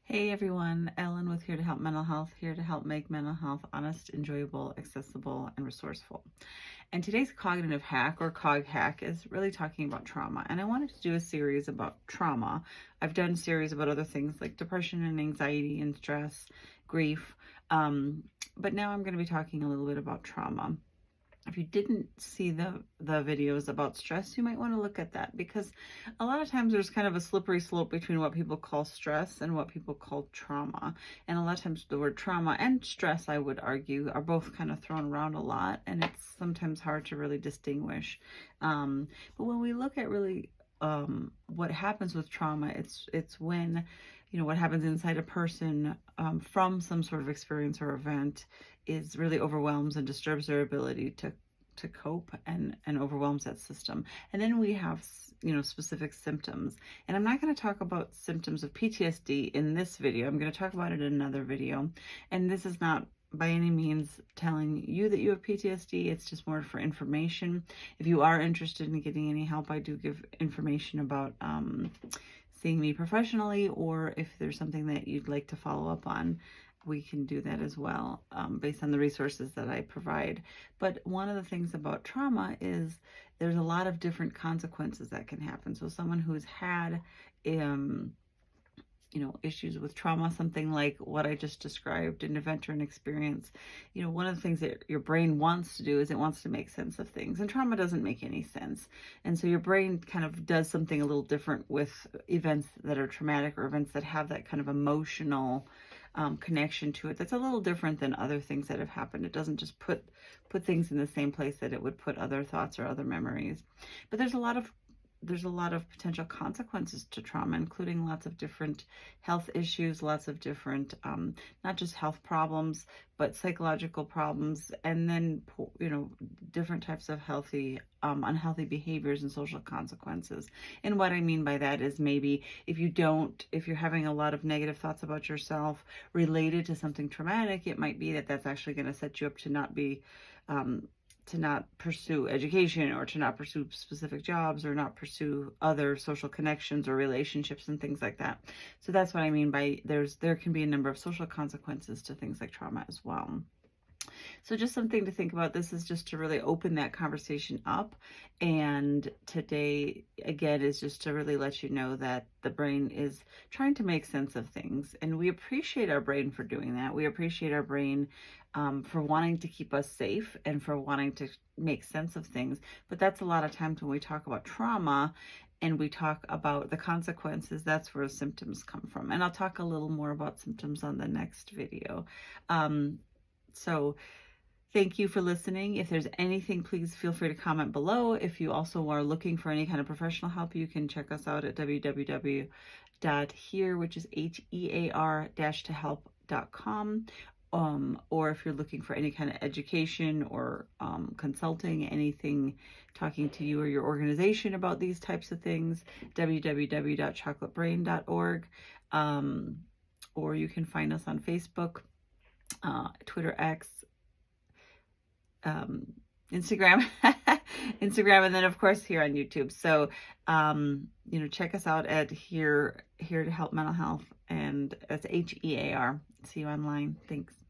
Hey everyone, Ellen with Here to Help Mental Health, here to help make mental health honest, enjoyable, accessible, and resourceful. And today's cognitive hack, or cog hack, is really talking about trauma. And I wanted to do a series about trauma. I've done series about other things like depression and anxiety and stress, grief. But now I'm going to be talking a little bit about trauma. If you didn't see the videos about stress, you might want to look at that, because a lot of times there's kind of a slippery slope between what people call stress and what people call trauma. And a lot of times the word trauma and stress, I would argue, are both kind of thrown around a lot, and it's sometimes hard to really distinguish. But when we look at really what happens with trauma, it's when, what happens inside a person from some sort of experience or event is really overwhelms and disturbs their ability to cope, and overwhelms that system. And then we have, specific symptoms. And I'm not going to talk about symptoms of PTSD in this video. I'm going to talk about it in another video. And this is not by any means telling you that you have PTSD. It's just more for information. If you are interested in getting any help, I do give information about seeing me professionally, or if there's something that you'd like to follow up on, we can do that as well, based on the resources that I provide. But one of the things about trauma is there's a lot of different consequences that can happen. So someone who's had issues with trauma, something like what I just described, an event or an experience, one of the things that your brain wants to do is it wants to make sense of things, and trauma doesn't make any sense. And so your brain kind of does something a little different with events that are traumatic, or events that have that kind of emotional connection to it that's a little different than other things that have happened. It doesn't just put things in the same place that it would put other thoughts or other memories. But there's a lot of potential consequences to trauma, including lots of different health issues, lots of different, not just health problems, but psychological problems, and then, different types of unhealthy behaviors and social consequences. And what I mean by that is, maybe if you're having a lot of negative thoughts about yourself related to something traumatic, it might be that that's actually going to set you up to not pursue education, or to not pursue specific jobs, or not pursue other social connections or relationships and things like that. So that's what I mean by there can be a number of social consequences to things like trauma as well. So just something to think about. This is just to really open that conversation up. And today, again, is just to really let you know that the brain is trying to make sense of things. And we appreciate our brain for doing that. We appreciate our brain for wanting to keep us safe and for wanting to make sense of things. But that's a lot of times when we talk about trauma and we talk about the consequences, that's where symptoms come from. And I'll talk a little more about symptoms on the next video. So thank you for listening. If there's anything, please feel free to comment below. If you also are looking for any kind of professional help, you can check us out at www.here, which is HEAR-to-help.com. Or if you're looking for any kind of education or consulting, anything, talking to you or your organization about these types of things, www.chocolatebrain.org. Or you can find us on Facebook, Twitter, X, Instagram, and then of course here on YouTube. So, check us out at Here to Help Mental Health, and that's HEAR. See you online. Thanks.